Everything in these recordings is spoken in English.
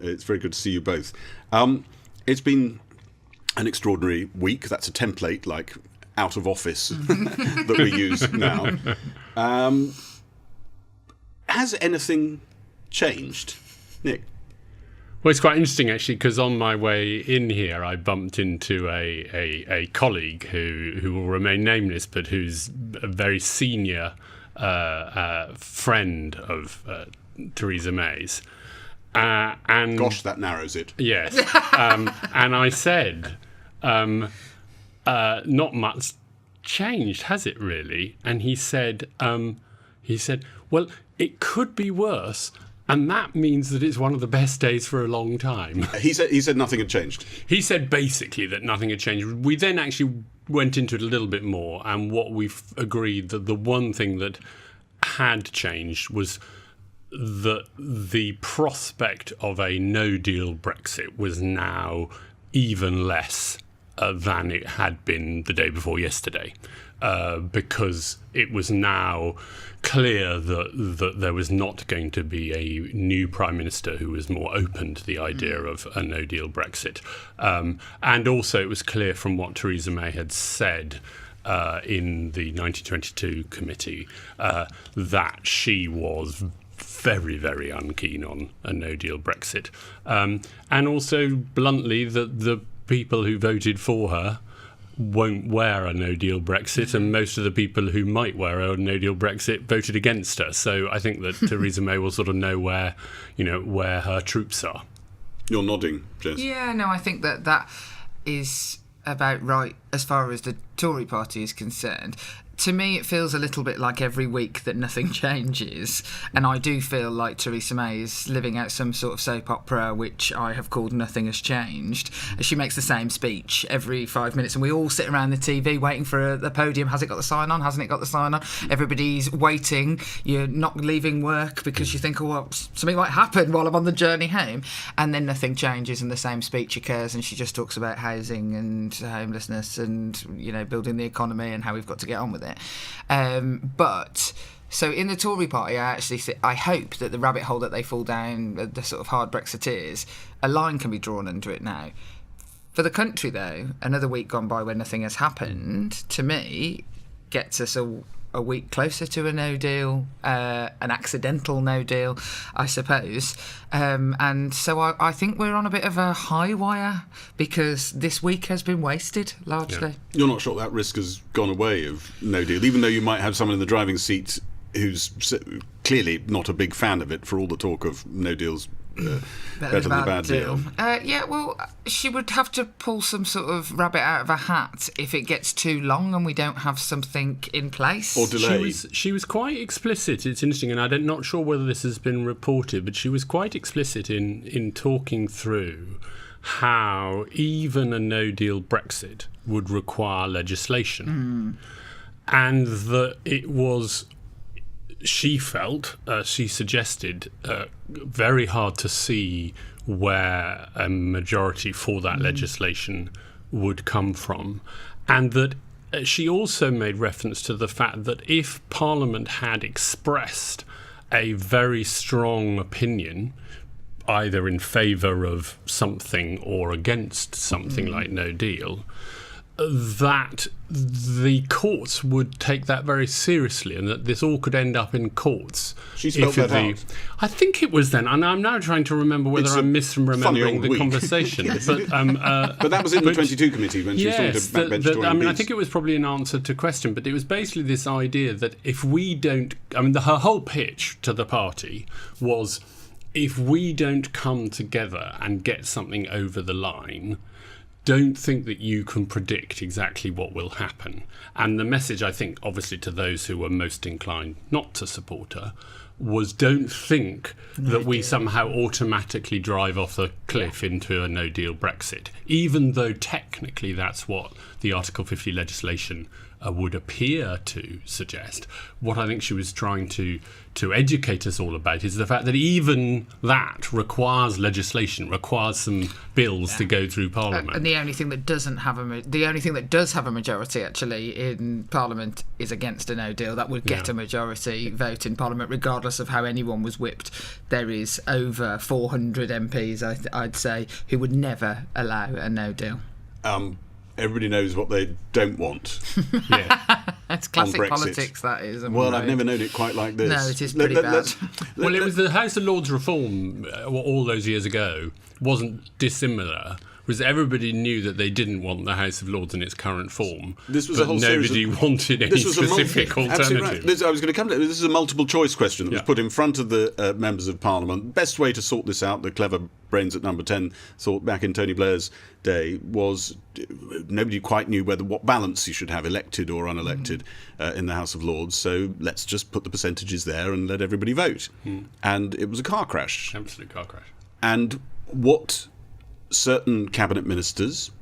It's very good to see you both. It's been an extraordinary week. That's a template, like out of office, that we use now. Has anything changed, Nick? Well, it's quite interesting, actually, because on my way in here, I bumped into a colleague who will remain nameless, but who's a very senior friend of Theresa May's. And gosh, that narrows it. Yes. And I said, not much changed, has it really? And he said, well, it could be worse. And that means that it's one of the best days for a long time. He said nothing had changed. He said basically that nothing had changed. We then actually went into it a little bit more, and what we've agreed that the one thing that had changed was that the prospect of a no-deal Brexit was now even less than it had been the day before yesterday, because it was now clear that there was not going to be a new Prime Minister who was more open to the idea of a no-deal Brexit. And also it was clear from what Theresa May had said in the 1922 committee that she was very, very unkeen on a no-deal Brexit. And also, bluntly, that the people who voted for her won't wear a no-deal Brexit, and most of the people who might wear a no-deal Brexit voted against her. So I think that Theresa May will sort of know where her troops are. You're nodding, Jess. Yeah, no, I think that is about right as far as the Tory party is concerned. To me, it feels a little bit like every week that nothing changes, and I do feel like Theresa May is living out some sort of soap opera, which I have called Nothing Has Changed. She makes the same speech every 5 minutes, and we all sit around the TV waiting for the podium. Has it got the sign on? Hasn't it got the sign on? Everybody's waiting. You're not leaving work because you think, oh, well, something might happen while I'm on the journey home, and then nothing changes, and the same speech occurs, and she just talks about housing and homelessness and, building the economy and how we've got to get on with it. So in the Tory party, I hope that the rabbit hole that they fall down, the sort of hard Brexiteers, a line can be drawn under it now. For the country, though, another week gone by when nothing has happened, to me, gets us a week closer to a no deal, an accidental no deal, I suppose. And so I think we're on a bit of a high wire because this week has been wasted largely. Yeah. You're not sure that risk has gone away of no deal, even though you might have someone in the driving seat who's clearly not a big fan of it for all the talk of no deals. Better than a bad deal. She would have to pull some sort of rabbit out of a hat if it gets too long and we don't have something in place. Or delay. She was quite explicit. It's interesting, and I'm not sure whether this has been reported, but she was quite explicit in talking through how even a no-deal Brexit would require legislation. And that it was... She felt, she suggested, very hard to see where a majority for that legislation would come from. And that she also made reference to the fact that if Parliament had expressed a very strong opinion, either in favour of something or against something like no deal, that the courts would take that very seriously and that this all could end up in courts. She spelled that out. I think it was then, and I'm now trying to remember whether I'm misremembering the conversation. But that was in the 22 committee when she was talking to backbench Tory MPs. I think it was probably an answer to question, but it was basically this idea that if we don't... her whole pitch to the party was, if we don't come together and get something over the line... don't think that you can predict exactly what will happen. And the message, I think, obviously to those who were most inclined not to support her, was don't think that we somehow automatically drive off the cliff into a no-deal Brexit, even though technically that's what the Article 50 legislation would appear to suggest. What I think she was trying to educate us all about is the fact that even that requires legislation, requires some bills to go through Parliament. And the only thing that does have a majority actually in Parliament is against a no deal. That would get a majority vote in Parliament, regardless of how anyone was whipped. There is over 400 MPs, I'd say, who would never allow a no deal. Everybody knows what they don't want. It's classic politics, that is. Well, I've never known it quite like this. No, it is pretty bad. Well, it was the House of Lords reform all those years ago wasn't dissimilar. Was everybody knew that they didn't want the House of Lords in its current form, this was but a whole nobody wanted any specific alternative. Right. I was going to come to this. Is a multiple choice question that was put in front of the members of Parliament. Best way to sort this out, the clever brains at Number 10 thought back in Tony Blair's day, was nobody quite knew what balance you should have, elected or unelected, in the House of Lords. So let's just put the percentages there and let everybody vote. And it was a car crash. Absolute car crash. And what certain cabinet ministers,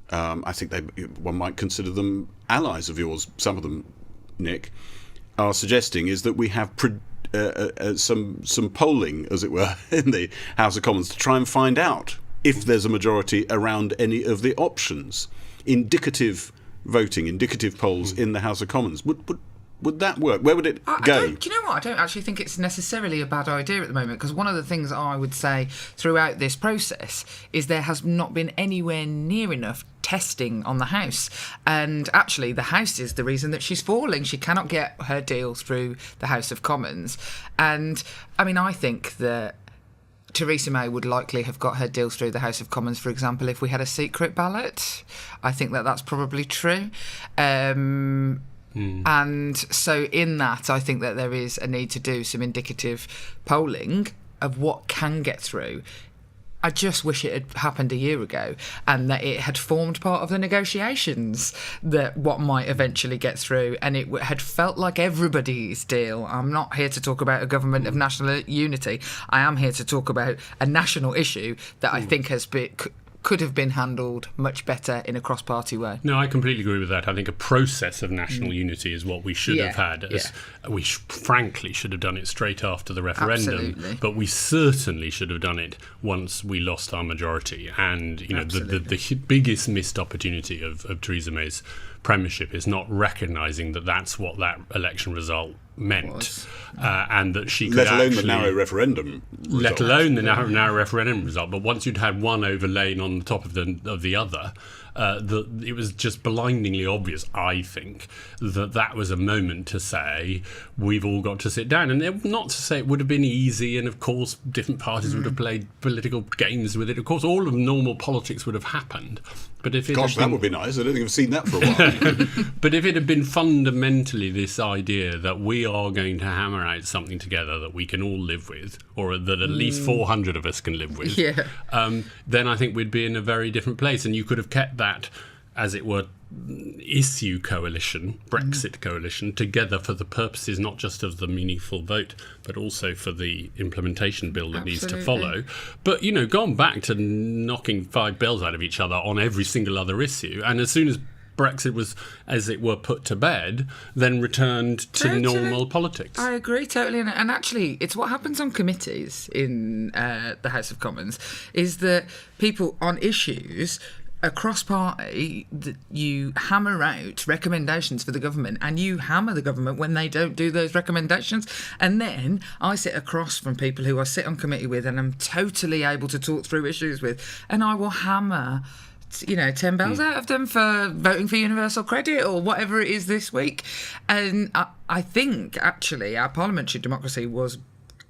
I think one might consider them allies of yours, some of them, Nick, are suggesting is that we have some polling, as it were, in the House of Commons to try and find out if there's a majority around any of the options. Indicative voting, indicative polls in the House of Commons. Would that work? Where would it go? Do you know what? I don't actually think it's necessarily a bad idea at the moment, because one of the things I would say throughout this process is there has not been anywhere near enough testing on the House. And actually, the House is the reason that she's falling. She cannot get her deals through the House of Commons. And, I mean, I think that Theresa May would likely have got her deals through the House of Commons, for example, if we had a secret ballot. I think that that's probably true. And so in that, I think that there is a need to do some indicative polling of what can get through. I just wish it had happened a year ago and that it had formed part of the negotiations, that what might eventually get through, and it had felt like everybody's deal. I'm not here to talk about a government of national unity. I am here to talk about a national issue that I think could have been handled much better in a cross-party way. No, I completely agree with that. I think a process of national unity is what we should have had. We frankly should have done it straight after the referendum, Absolutely. But we certainly should have done it once we lost our majority. And the biggest missed opportunity of Theresa May's premiership is not recognising that that's what that election result meant, and that she could let alone the narrow referendum result. But once you'd had one overlain on the top of the other, it was just blindingly obvious, I think, that was a moment to say we've all got to sit down. And not to say it would have been easy, and of course different parties would have played political games with it. Of course, all of normal politics would have happened. But if that would be nice. I don't think I've seen that for a while. But if it had been fundamentally this idea that we are going to hammer out something together that we can all live with, or that at least 400 of us can live with, then I think we'd be in a very different place. And you could have kept that, as it were, issue coalition, Brexit coalition, together for the purposes not just of the meaningful vote, but also for the implementation bill that needs to follow. But, gone back to knocking five bells out of each other on every single other issue. And as soon as Brexit was, as it were, put to bed, then returned to normal politics. I agree totally. And actually, it's what happens on committees in the House of Commons, is that people on issues across party, you hammer out recommendations for the government, and you hammer the government when they don't do those recommendations. And then I sit across from people who I sit on committee with and I'm totally able to talk through issues with, and I will hammer 10 bells out of them for voting for universal credit or whatever it is this week. And I think, actually, our parliamentary democracy was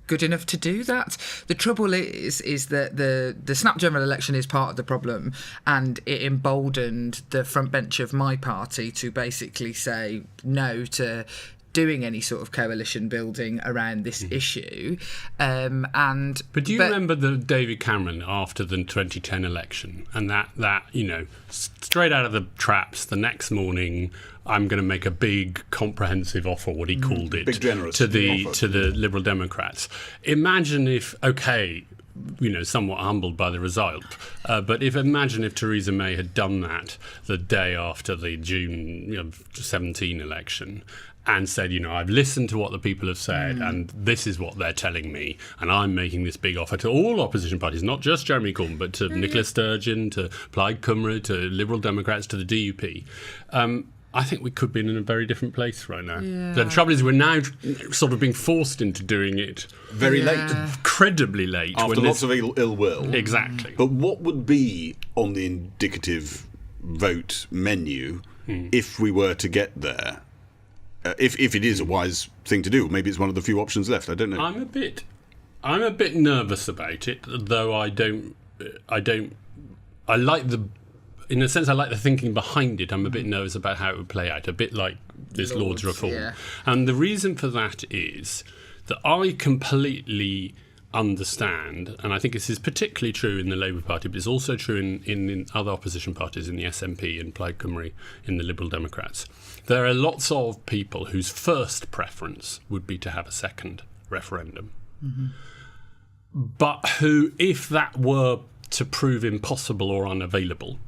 good enough to do that. The trouble is that the snap general election is part of the problem, and it emboldened the front bench of my party to basically say no to doing any sort of coalition building around this issue. But do you remember the David Cameron after the 2010 election, and that straight out of the traps the next morning, I'm going to make a big comprehensive offer, what he called it, big generous to the Liberal Democrats. Imagine if, somewhat humbled by the result. But imagine if Theresa May had done that the day after the June 17 election and said, I've listened to what the people have said and this is what they're telling me, and I'm making this big offer to all opposition parties, not just Jeremy Corbyn, but to Nicola Sturgeon, to Plaid Cymru, to Liberal Democrats, to the DUP. I think we could be in a very different place right now. Yeah. The trouble is we're now sort of being forced into doing it very late. Incredibly late. After lots of ill will. Exactly. But what would be on the indicative vote menu if we were to get there? If it is a wise thing to do. Maybe it's one of the few options left. I don't know. I'm a bit nervous about it, though I like the... In a sense, I like the thinking behind it. I'm a bit nervous about how it would play out, a bit like this Lord's reform. Yeah. And the reason for that is that I completely understand, and I think this is particularly true in the Labour Party, but it's also true in other opposition parties, in the SNP, in Plaid Cymru, in the Liberal Democrats. There are lots of people whose first preference would be to have a second referendum. But who, if that were to prove impossible or unavailable,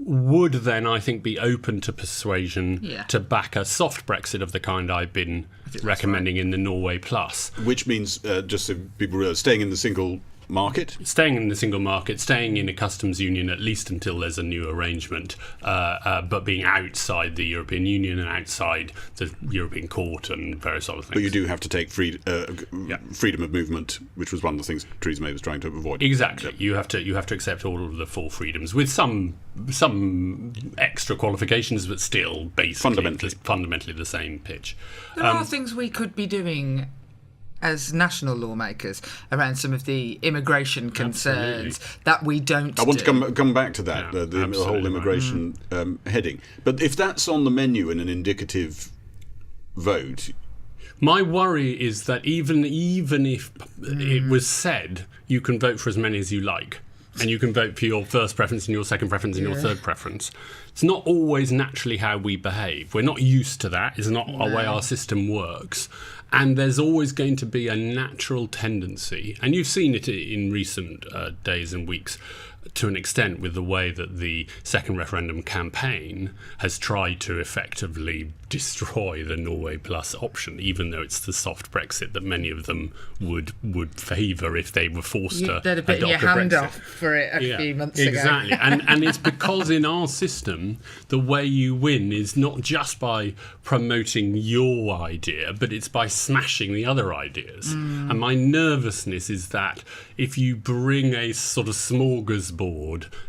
would then, I think, be open to persuasion to back a soft Brexit of the kind I've been recommending in the Norway Plus. Which means, just so people realise, staying in the single market? Staying in the single market, staying in a customs union at least until there's a new arrangement, but being outside the European Union and outside the European Court and various other things. But you do have to take freedom of movement, which was one of the things Theresa May was trying to avoid. Exactly. You have to accept all of the full freedoms with some extra qualifications, but still basically fundamentally the same pitch. There are things we could be doing as national lawmakers around some of the immigration concerns that we don't I want to come back to that, the whole immigration heading. But if that's on the menu in an indicative vote... My worry is that even if it was said you can vote for as many as you like, and you can vote for your first preference and your second preference and your third preference, it's not always naturally how we behave. We're not used to that. It's not the way our system works. And there's always going to be a natural tendency, and you've seen it in recent days and weeks to an extent with the way that the second referendum campaign has tried to effectively destroy the Norway Plus option, even though it's the soft Brexit that many of them would favour if they were forced to adopt a Brexit. You'd better put your hand off for it a few months ago. Exactly. And it's because in our system, the way you win is not just by promoting your idea, but it's by smashing the other ideas. And my nervousness is that if you bring a sort of smorgasbord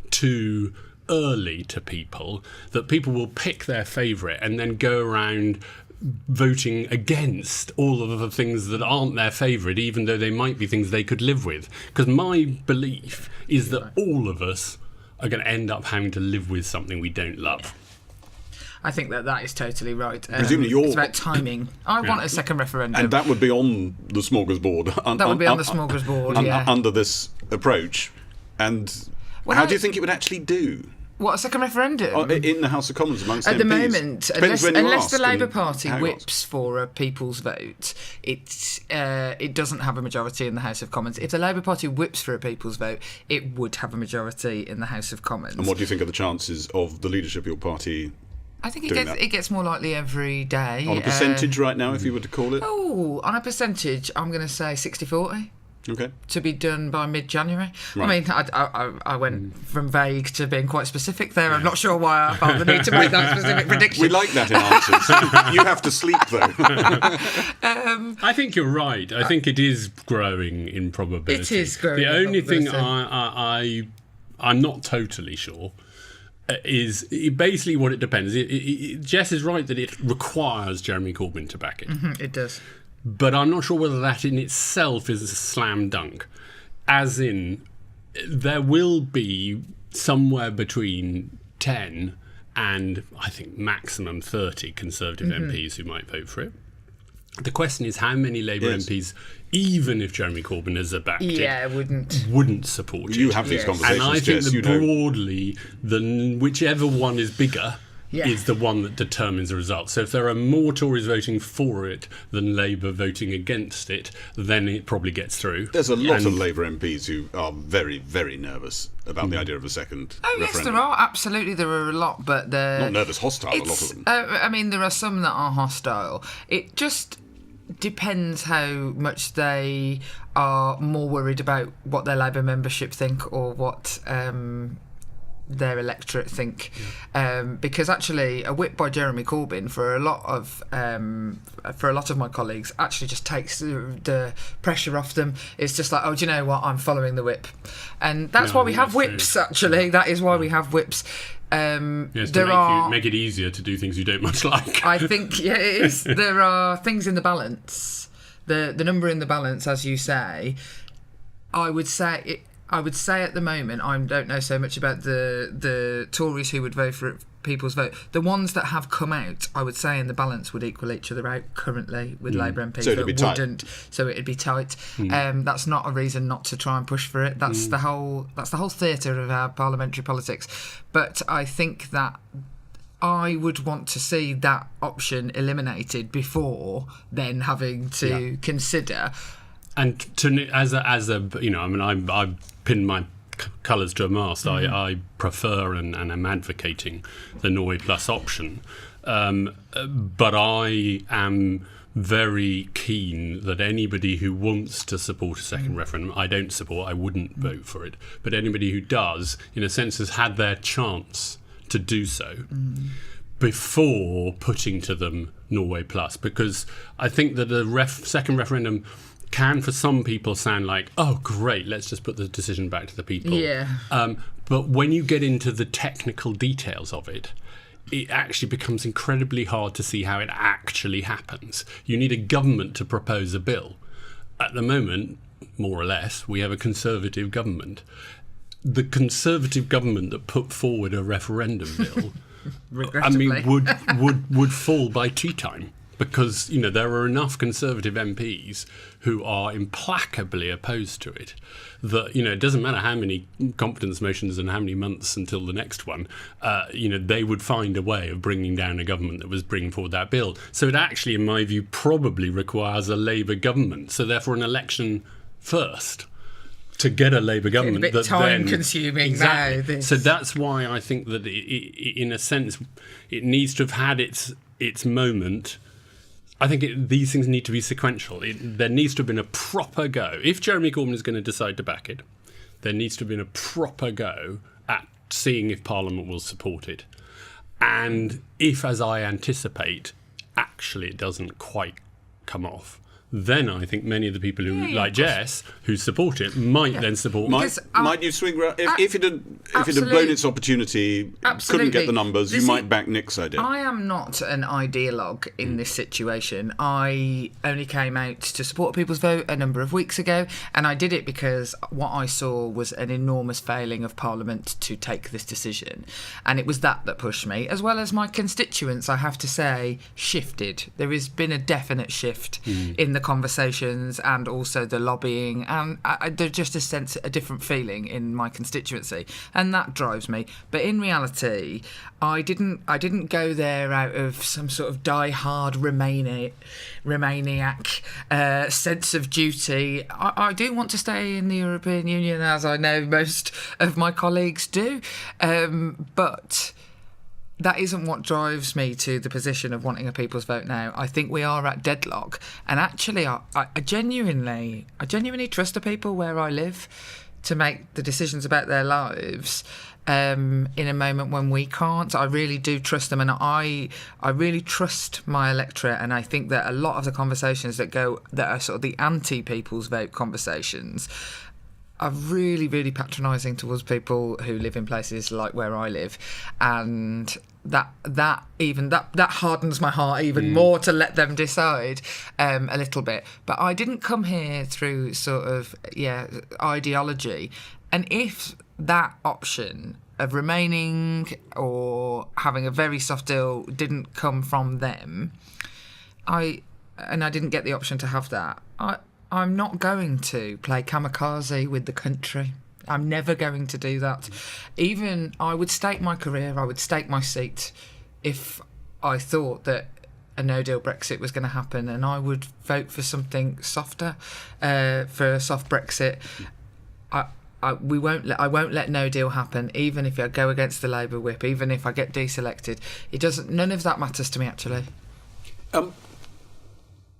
too early to people, that people will pick their favourite and then go around voting against all of the things that aren't their favourite, even though they might be things they could live with. Because my belief is that all of us are going to end up having to live with something we don't love. I think that is totally right. Presumably it's about timing. I want a second referendum. And that would be on the smorgasbord. That would be on the smorgasbord, under this approach. And how do you think it would actually do? What, a second referendum? In the House of Commons amongst MPs? At the moment, unless the Labour Party whips for a people's vote, it doesn't have a majority in the House of Commons. If the Labour Party whips for a people's vote, it would have a majority in the House of Commons. And what do you think are the chances of the leadership of your party? I think it gets more likely every day. On a percentage right now, if you were to call it? Oh, on a percentage, I'm going to say 60-40. Okay. To be done by mid-January. Right. I mean, I went from vague to being quite specific there. I'm not sure why I felt the need to make that specific prediction. We like that in answers. You have to sleep, though. I think you're right. I think it is growing in probability. It is growing. The only thing I'm not totally sure is basically what it depends. Jess is right that it requires Jeremy Corbyn to back it. It does. But I'm not sure whether that in itself is a slam dunk. As in, there will be somewhere between 10 and, I think, maximum 30 Conservative MPs who might vote for it. The question is how many Labour MPs, even if Jeremy Corbyn has backed it, wouldn't support it. You have these conversations, and I think Jess, that broadly, whichever one is bigger is the one that determines the result. So if there are more Tories voting for it than Labour voting against it, then it probably gets through. There's a lot of Labour MPs who are very, very nervous about the idea of a second referendum. Yes, there are. Absolutely, there are a lot, but they're... Not nervous, hostile, a lot of them. I mean, there are some that are hostile. It just depends how much they are more worried about what their Labour membership think or what... their electorate think, because actually a whip by Jeremy Corbyn for a lot of my colleagues actually just takes the pressure off them. It's just like, oh, do you know what? I'm following the whip, and that's why we have whips. True. Actually, that is why we have whips. Yes, to make it easier to do things you don't much like. I think it is. There are things in the balance. The number in the balance, as you say, I would say at the moment, I don't know so much about the Tories who would vote for it, people's vote. The ones that have come out, I would say in the balance would equal each other out currently with Labour MPs. So it'd be tight. So it'd be tight. That's not a reason not to try and push for it. That's the whole theatre of our parliamentary politics. But I think that I would want to see that option eliminated before then having to consider. And as a you know, I mean, I've pinned my colours to a mast. I prefer and am advocating the Norway Plus option, but I am very keen that anybody who wants to support a second referendum, I don't support, I wouldn't vote for it, but anybody who does, in a sense, has had their chance to do so before putting to them Norway Plus, because I think that a second referendum can, for some people, sound like, oh, great, let's just put the decision back to the people. Yeah. But when you get into the technical details of it, it actually becomes incredibly hard to see how it actually happens. You need a government to propose a bill. At the moment, more or less, we have a Conservative government. The Conservative government that put forward a referendum bill, I mean, would fall by tea time. Because, you know, there are enough Conservative MPs who are implacably opposed to it that, you know, it doesn't matter how many confidence motions and how many months until the next one, you know, they would find a way of bringing down a government that was bringing forward that bill. So it actually, in my view, probably requires a Labour government. So therefore an election first to get a Labour government. It's a bit time-consuming exactly. now. This. So that's why I think that, in a sense, it needs to have had its moment. I think these things need to be sequential. There needs to have been a proper go. If Jeremy Corbyn is going to decide to back it, there needs to have been a proper go at seeing if Parliament will support it. And if, as I anticipate, actually it doesn't quite come off, then I think many of the people who, like Jess, who support it, might then support. Might you swing around if it had blown its opportunity, couldn't get the numbers, you might back Nick's idea. I am not an ideologue in this situation. I only came out to support People's Vote a number of weeks ago, and I did it because what I saw was an enormous failing of Parliament to take this decision, and it was that pushed me, as well as my constituents. I have to say, shifted. There has been a definite shift in the conversations and also the lobbying, and there's just a different feeling in my constituency, and that drives me. But in reality, I didn't go there out of some sort of die-hard Remainiac sense of duty. I do want to stay in the European Union, as I know most of my colleagues do, but that isn't what drives me to the position of wanting a People's Vote now. I think we are at deadlock, and actually, I genuinely trust the people where I live to make the decisions about their lives in a moment when we can't. I really do trust them, and I really trust my electorate. And I think that a lot of the conversations that are sort of the anti-People's Vote conversations are really, really patronising towards people who live in places like where I live, and that hardens my heart even more to let them decide a little bit. But I didn't come here through sort of ideology, and if that option of remaining or having a very soft deal didn't come from them, I didn't get the option to have that, I'm not going to play kamikaze with the country. I'm never going to do that. Even I would stake my career, I would stake my seat if I thought that a no-deal Brexit was going to happen, and I would vote for something softer, for a soft Brexit. I won't let no deal happen, even if I go against the Labour whip, even if I get deselected. It doesn't. None of that matters to me, actually.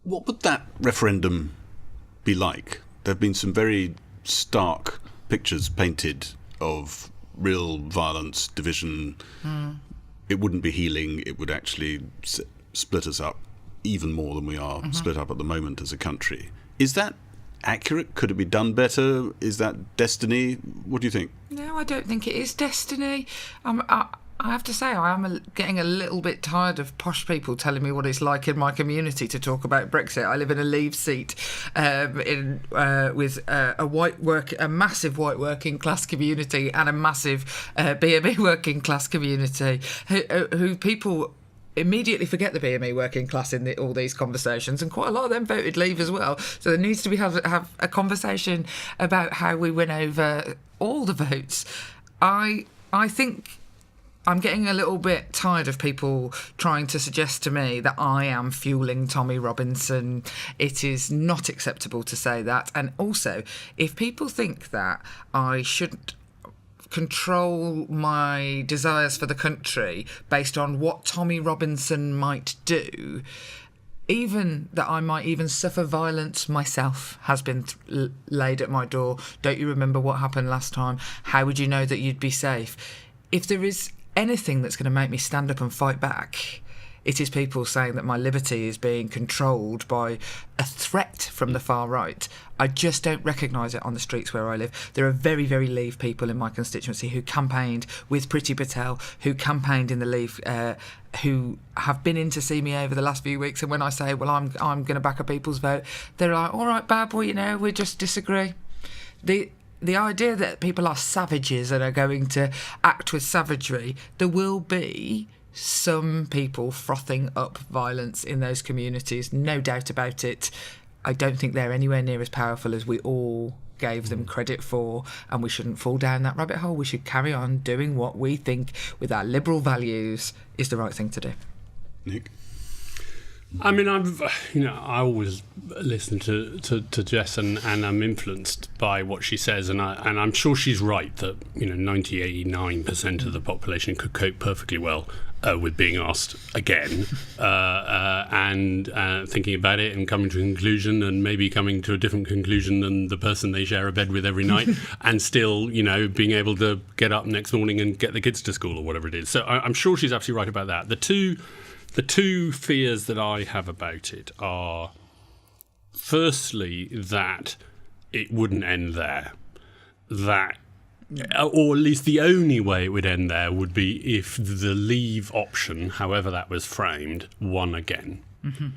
What would that referendum be like? There have been some very stark pictures painted of real violence, division. It wouldn't be healing. It would actually split us up even more than we are split up at the moment as a country. Is that accurate? Could it be done better? Is that destiny? What do you think? No, I don't think it is destiny. I have to say, I am getting a little bit tired of posh people telling me what it's like in my community to talk about Brexit. I live in a Leave seat with a massive white working class community and a massive BME working class community who people immediately forget the BME working class in all these conversations, and quite a lot of them voted Leave as well. So there needs to be have a conversation about how we win over all the votes. I think I'm getting a little bit tired of people trying to suggest to me that I am fueling Tommy Robinson. It is not acceptable to say that. And also, if people think that I shouldn't control my desires for the country based on what Tommy Robinson might do, even that I might even suffer violence myself has been laid at my door. Don't you remember what happened last time? How would you know that you'd be safe? If there is anything that's going to make me stand up and fight back, it is people saying that my liberty is being controlled by a threat from the far right. I just don't recognise it on the streets where I live. There are very, very Leave people in my constituency who campaigned with Priti Patel, who campaigned in the Leave, who have been in to see me over the last few weeks. And when I say, well, I'm going to back a people's vote, they're like, all right, bad boy, we just disagree. The idea that people are savages and are going to act with savagery, there will be some people frothing up violence in those communities, no doubt about it. I don't think they're anywhere near as powerful as we all gave them credit for, and we shouldn't fall down that rabbit hole. We should carry on doing what we think, with our liberal values, is the right thing to do. Nick? I mean, I always listen to Jess, and I'm influenced by what she says, and I'm sure she's right that 99% of the population could cope perfectly well with being asked again, and thinking about it and coming to a conclusion, and maybe coming to a different conclusion than the person they share a bed with every night, and still, being able to get up next morning and get the kids to school or whatever it is. So I'm sure she's absolutely right about that. The two fears that I have about it are, firstly, that it wouldn't end there. Or at least the only way it would end there would be if the Leave option, however that was framed, won again. Mm-hmm.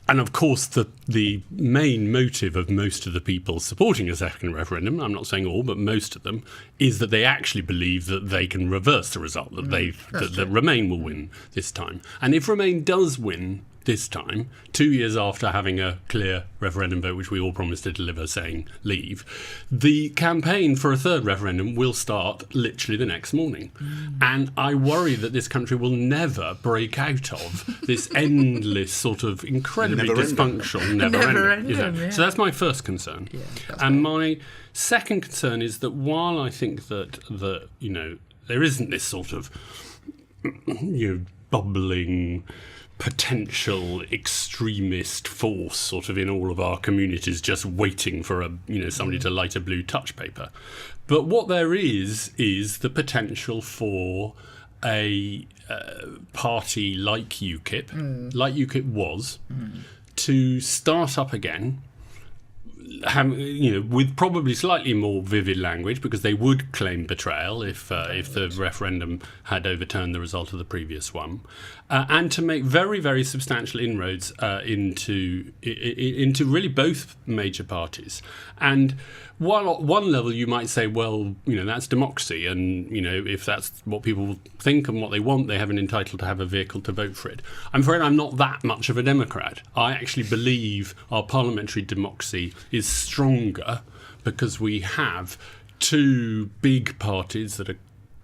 And of course, the main motive of most of the people supporting a second referendum, I'm not saying all, but most of them, is that they actually believe that they can reverse the result, that Remain will win this time. And if Remain does win this time, 2 years after having a clear referendum vote, which we all promised to deliver, saying Leave, the campaign for a third referendum will start literally the next morning. And I worry that this country will never break out of this endless sort of incredibly dysfunctional never ending. Yeah. So that's my first concern. Yeah, my second concern is that while I think that there isn't this sort of bubbling potential extremist force sort of in all of our communities just waiting for somebody to light a blue touch paper, but what there is the potential for a party like UKIP, like UKIP was, to start up again, with probably slightly more vivid language, because they would claim betrayal if the referendum had overturned the result of the previous one, and to make very, very substantial inroads into really both major parties. And while at one level you might say, well, that's democracy, and if that's what people think and what they want, they have an entitlement to have a vehicle to vote for it. I'm afraid I'm not that much of a Democrat. I actually believe our parliamentary democracy is stronger because we have two big parties that are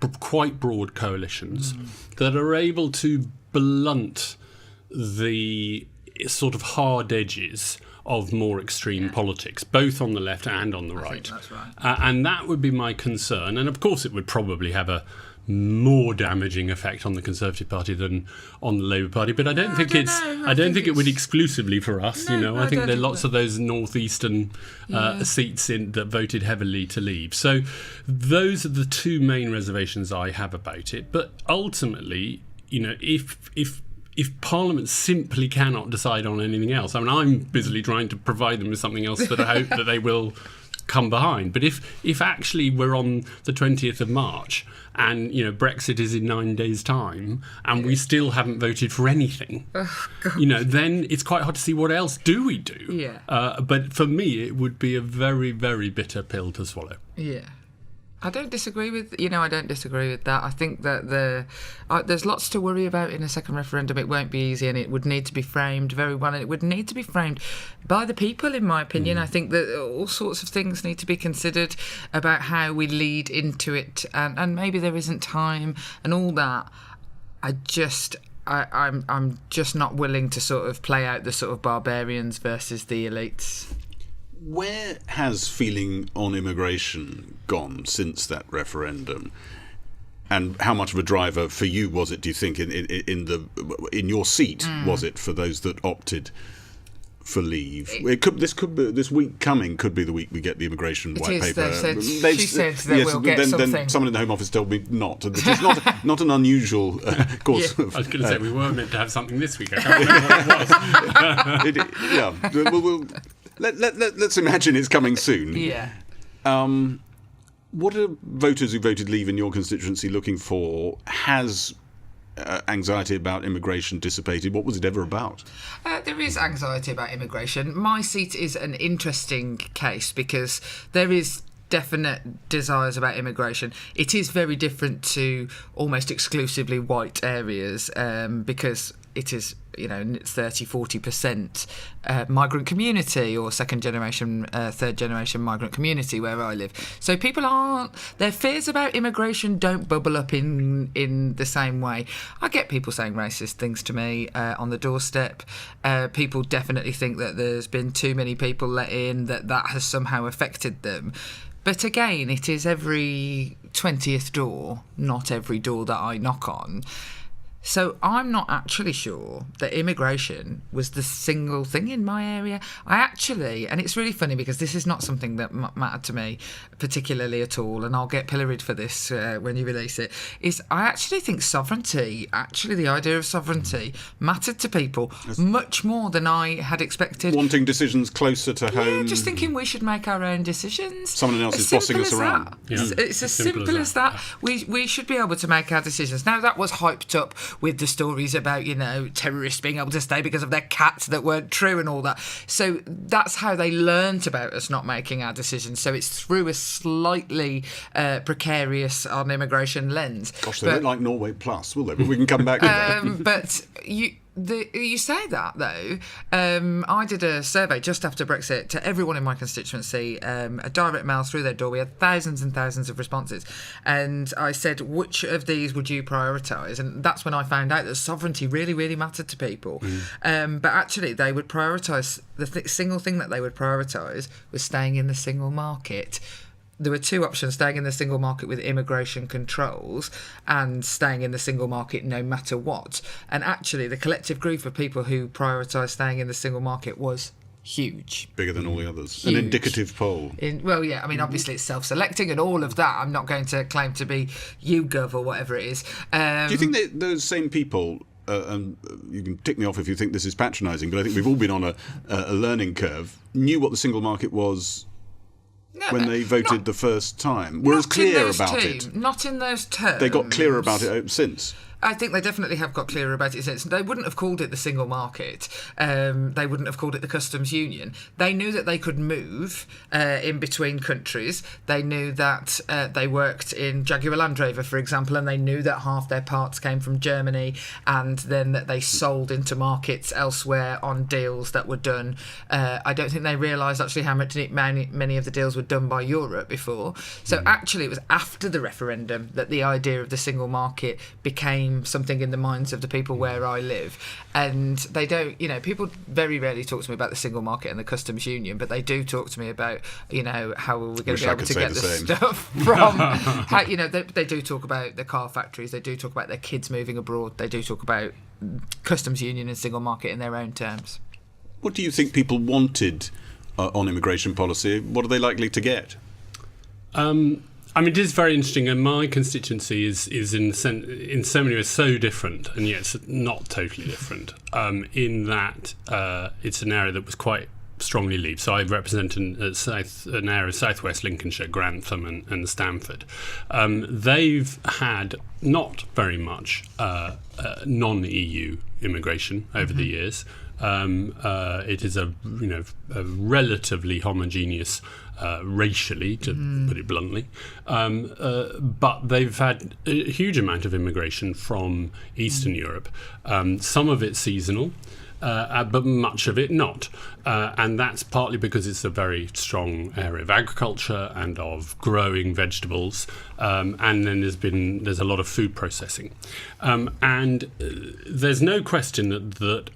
quite broad coalitions that are able to blunt the sort of hard edges of more extreme politics, both on the left and on the right. I think that's right. And that would be my concern. And of course, it would probably have a more damaging effect on the Conservative Party than on the Labour Party. But I don't think it would exclusively for us. No, I think there are lots of those northeastern seats that voted heavily to leave. So those are the two main reservations I have about it. But ultimately, if Parliament simply cannot decide on anything else, I mean, I'm busily trying to provide them with something else that I hope that they will come behind. But if actually we're on the 20th of March and Brexit is in 9 days' time and we still haven't voted for anything, then it's quite hard to see what else do we do. Yeah. But for me, it would be a very, very bitter pill to swallow. Yeah. I don't disagree with that. I think that there's lots to worry about in a second referendum. It won't be easy, and it would need to be framed very well, and it would need to be framed by the people, in my opinion. I think that all sorts of things need to be considered about how we lead into it, and maybe there isn't time and all that. I'm just not willing to sort of play out the sort of barbarians versus the elites. Where has feeling on immigration gone since that referendum? And how much of a driver for you was it, do you think, in your seat, was it for those that opted for leave? This week coming could be the week we get the immigration white paper. She said that we'll get something. Then someone in the Home Office told me not, which is not an unusual course. I was going to say we were meant to have something this week. I can't remember what it was. Let's imagine it's coming soon. Yeah. What are voters who voted leave in your constituency looking for? Has anxiety about immigration dissipated? What was it ever about? There is anxiety about immigration. My seat is an interesting case because there is definite desires about immigration. It is very different to almost exclusively white areas because it is, 30-40% migrant community or second generation, third generation migrant community where I live. So their fears about immigration don't bubble up in the same way. I get people saying racist things to me on the doorstep. People definitely think that there's been too many people let in, that has somehow affected them. But again, it is every 20th door, not every door that I knock on. So I'm not actually sure that immigration was the single thing in my area. And it's really funny because this is not something that mattered to me particularly at all, and I'll get pilloried for this when you release it, is I actually think the idea of sovereignty mattered to people much more than I had expected. Wanting decisions closer to home. Yeah, just thinking we should make our own decisions. Someone else is bossing us around. Yeah. It's as simple as that. We should be able to make our decisions. Now, that was hyped up with the stories about, terrorists being able to stay because of their cats that weren't true and all that. So that's how they learnt about us not making our decisions. So it's through a slightly precarious on immigration lens. Gosh, they look like Norway Plus, will they? But we can come back to that. But you say that, though. I did a survey just after Brexit to everyone in my constituency, a direct mail through their door. We had thousands and thousands of responses. And I said, which of these would you prioritise? And that's when I found out that sovereignty really, really mattered to people. But actually, they would prioritise, the single thing that they would prioritise was staying in the single market. There were two options: staying in the single market with immigration controls and staying in the single market no matter what. And actually, the collective group of people who prioritised staying in the single market was huge. Bigger than all the others. Huge. An indicative poll. Obviously it's self-selecting and all of that. I'm not going to claim to be YouGov or whatever it is. Do you think that those same people, and you can tick me off if you think this is patronising, but I think we've all been on a learning curve, knew what the single market was when they voted the first time? Were as clear about it? Not in those terms. They got clearer about it since. I think they definitely have got clearer about it. They wouldn't have called it the single market. They wouldn't have called it the customs union. They knew that they could move in between countries. They knew that they worked in Jaguar Land Rover, for example, and they knew that half their parts came from Germany, and then that they sold into markets elsewhere on deals that were done. I don't think they realised actually how many of the deals were done by Europe before. So actually it was after the referendum that the idea of the single market became something in the minds of the people where I live. And they don't, people very rarely talk to me about the single market and the customs union, but they do talk to me about, how are we going to be able to get the stuff from, they do talk about the car factories, they do talk about their kids moving abroad, they do talk about customs union and single market in their own terms. What do you think people wanted on immigration policy? What are they likely to get? It is very interesting, and my constituency is in so many ways so different, and yet it's not totally different, in that it's an area that was quite strongly Leave. So I represent an area of southwest Lincolnshire, Grantham and Stamford. They've had not very much non-EU immigration over the years. It is a relatively homogeneous racially, to put it bluntly, but they've had a huge amount of immigration from Eastern Europe. Some of it seasonal, but much of it not, and that's partly because it's a very strong area of agriculture and of growing vegetables, and then there's a lot of food processing, and there's no question that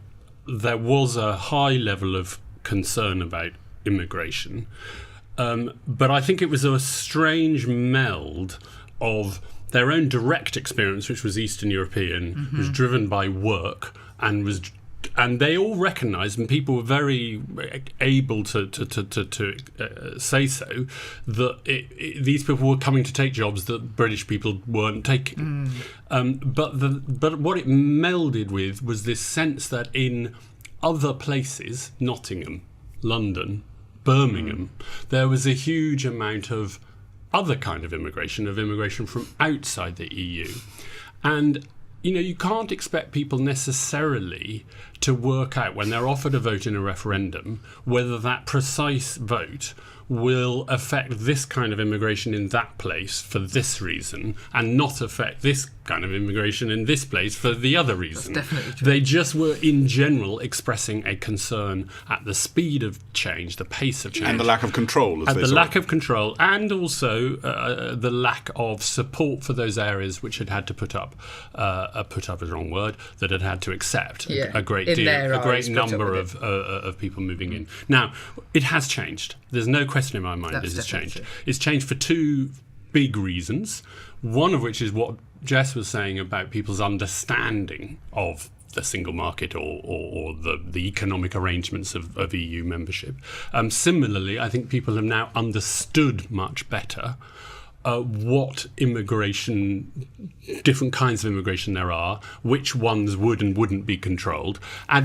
there was a high level of concern about immigration. But I think it was a strange meld of their own direct experience, which was Eastern European, was driven by work, and they all recognised, and people were very able to say so, that these people were coming to take jobs that British people weren't taking. But what it melded with was this sense that in other places, Nottingham, London, Birmingham, there was a huge amount of other kind of immigration from outside the EU. And, you can't expect people necessarily to work out when they're offered a vote in a referendum whether that precise vote will affect this kind of immigration in that place for this reason and not affect this kind of immigration in this place for the other reason. That's definitely true. They just were, in general, expressing a concern at the speed of change, the pace of change. And the lack of control. Lack of control, and also the lack of support for those areas which had to put up is the wrong word, that had to accept a great number of people moving in. Now, it has changed. There's no question in my mind that it's changed. True. It's changed for two big reasons, one of which is what Jess was saying about people's understanding of the single market or the economic arrangements of EU membership. Similarly, I think people have now understood much better what immigration, different kinds of immigration there are, which ones would and wouldn't be controlled,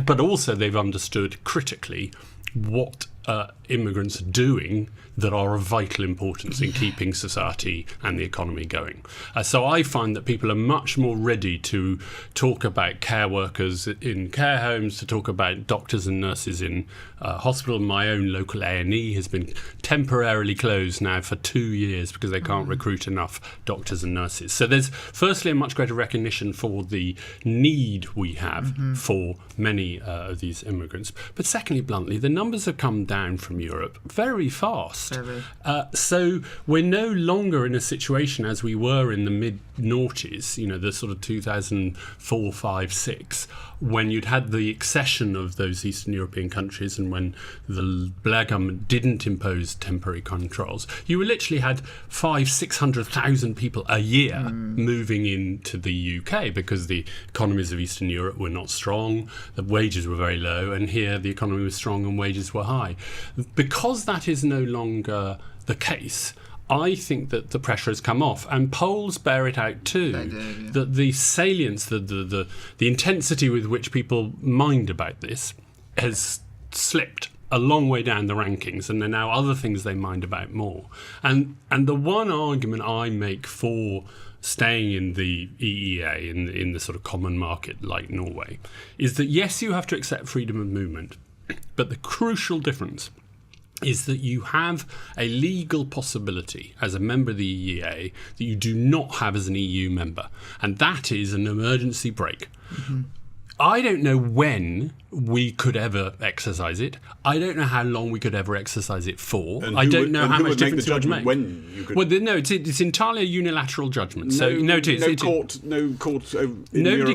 but also they've understood critically what immigrants are doing that are of vital importance in keeping society and the economy going. So I find that people are much more ready to talk about care workers in care homes, to talk about doctors and nurses in hospital. My own local A&E has been temporarily closed now for 2 years because they can't recruit enough doctors and nurses. So there's firstly a much greater recognition for the need we have for many of these immigrants. But secondly, bluntly, the numbers have come down from Europe very fast. So we're no longer in a situation as we were in the mid-noughties, the sort of 2004, 5, 6, when you'd had the accession of those Eastern European countries and when the Blair government didn't impose temporary controls. You literally had 500,000-600,000 people a year moving into the UK because the economies of Eastern Europe were not strong, the wages were very low, and here the economy was strong and wages were high. Because that is no longer the case, I think that the pressure has come off, and polls bear it out too. They do, yeah. That the salience, the intensity with which people mind about this has slipped a long way down the rankings, and there are now other things they mind about more. And the one argument I make for staying in the EEA, in the sort of common market like Norway, is that yes, you have to accept freedom of movement, but the crucial difference is that you have a legal possibility as a member of the EEA that you do not have as an EU member, and that is an emergency break. Mm-hmm. I don't know when we could ever exercise it. I don't know how long we could ever exercise it for. I don't know how much difference it would make. When you could... Well, no, it's entirely a unilateral judgment. Nobody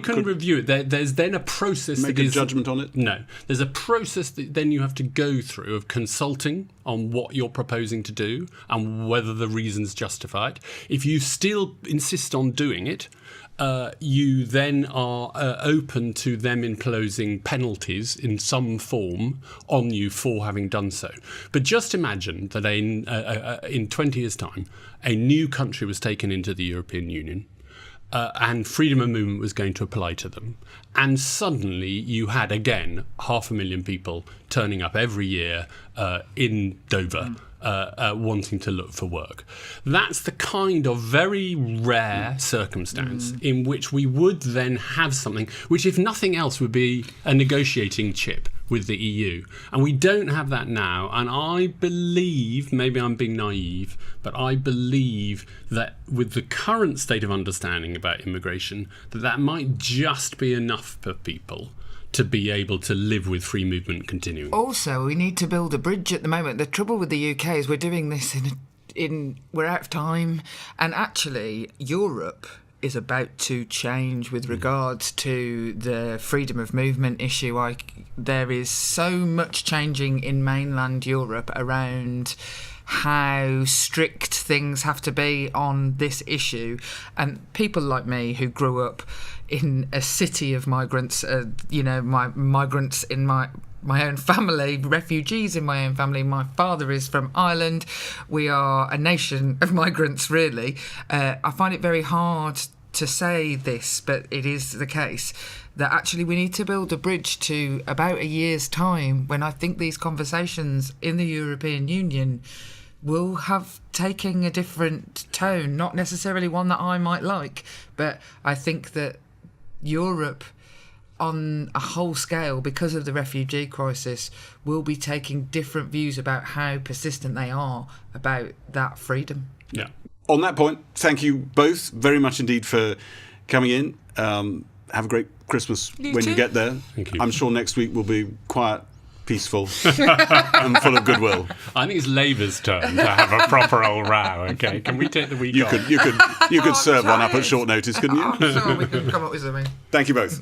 can review it. There's then a process. Make a judgment on it? No. There's a process that then you have to go through of consulting on what you're proposing to do and whether the reason's justified. If you still insist on doing it, you then are open to them imposing penalties in some form on you for having done so. But just imagine that in 20 years' time, a new country was taken into the European Union, and freedom of movement was going to apply to them. And suddenly you had, again, 500,000 people turning up every year in Dover, wanting to look for work. That's the kind of very rare circumstance in which we would then have something which, if nothing else, would be a negotiating chip with the EU. And we don't have that now. And I believe, maybe I'm being naive, but I believe that with the current state of understanding about immigration, that might just be enough for people to be able to live with free movement continuing. Also, we need to build a bridge at the moment. The trouble with the UK is we're doing this we're out of time, and actually Europe is about to change with regards to the freedom of movement issue. There is so much changing in mainland Europe around how strict things have to be on this issue, and people like me who grew up in a city of migrants, migrants in my own family, refugees in my own family. My father is from Ireland. We are a nation of migrants, really. I find it very hard to say this, but it is the case that actually we need to build a bridge to about a year's time when I think these conversations in the European Union will have taken a different tone, not necessarily one that I might like, but I think that Europe on a whole scale, because of the refugee crisis, will be taking different views about how persistent they are about that freedom. Yeah. On that point, thank you both very much indeed for coming in. Have a great Christmas when you get there. Thank you. I'm sure next week will be quiet, peaceful, and full of goodwill. I think it's Labour's turn to have a proper old row. Okay, can we take the week off? You could serve one up at short notice, couldn't you? I'm sure we can come up with something. Thank you both.